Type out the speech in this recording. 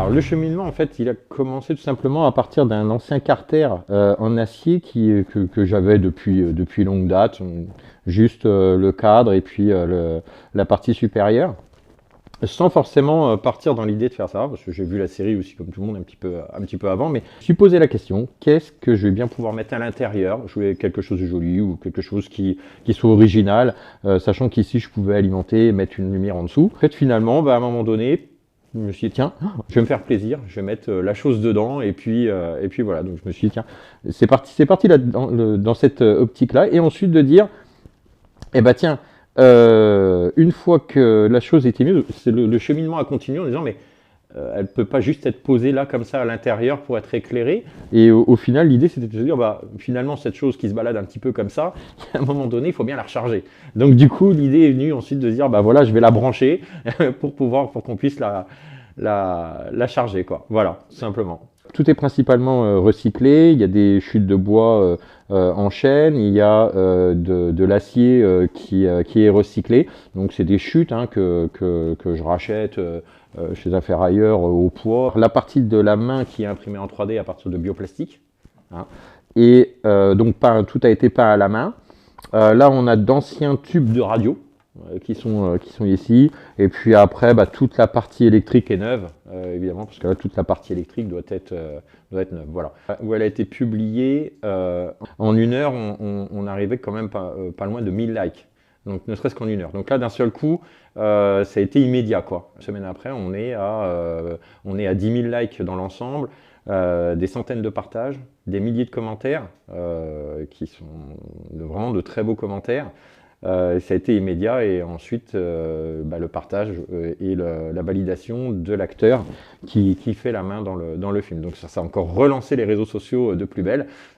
Alors le cheminement, en fait, il a commencé tout simplement à partir d'un ancien carter en acier que j'avais depuis longue date, juste le cadre et puis la partie supérieure, sans forcément partir dans l'idée de faire ça, parce que j'ai vu la série aussi comme tout le monde un petit peu avant, mais je me suis posé la question, qu'est-ce que je vais bien pouvoir mettre à l'intérieur? Je voulais quelque chose de joli ou quelque chose qui soit original, sachant qu'ici je pouvais alimenter et mettre une lumière en dessous. En fait, finalement, bah, à un moment donné, je me suis dit, tiens, je vais me faire plaisir, je vais mettre la chose dedans, et puis voilà. Donc je me suis dit, tiens, c'est parti là, dans cette optique-là, et ensuite de dire, eh ben tiens, une fois que la chose était mise, c'est le cheminement a continué en disant, mais elle ne peut pas juste être posée là, comme ça, à l'intérieur pour être éclairée. Et au final, l'idée, c'était de se dire, bah, finalement, cette chose qui se balade un petit peu comme ça, à un moment donné, il faut bien la recharger. Donc, du coup, l'idée est venue ensuite de se dire, bah voilà, je vais la brancher pour qu'on puisse la charger, quoi. Voilà, tout simplement. Tout est principalement recyclé. Il y a des chutes de bois en chaîne. Il y a de l'acier qui est recyclé. Donc c'est des chutes hein, que je rachète chez un ferrailleur au poids. La partie de la main qui est imprimée en 3D à partir de bioplastique. Hein. Et donc tout a été peint à la main. Là, on a d'anciens tubes de radio qui sont ici. Et puis après, bah, toute la partie électrique est neuve, évidemment, parce que là, toute la partie électrique doit être neuve. Voilà. Où elle a été publiée, en une heure, on arrivait quand même pas loin de 1000 likes. Donc ne serait-ce qu'en une heure. Donc là, d'un seul coup, ça a été immédiat, quoi. Une semaine après, on est à 10 000 likes dans l'ensemble. Des centaines de partages, des milliers de commentaires, qui sont vraiment de très beaux commentaires. Ça a été immédiat et ensuite le partage et la validation de l'acteur qui fait la main dans le film. Donc ça a encore relancé les réseaux sociaux de plus belle.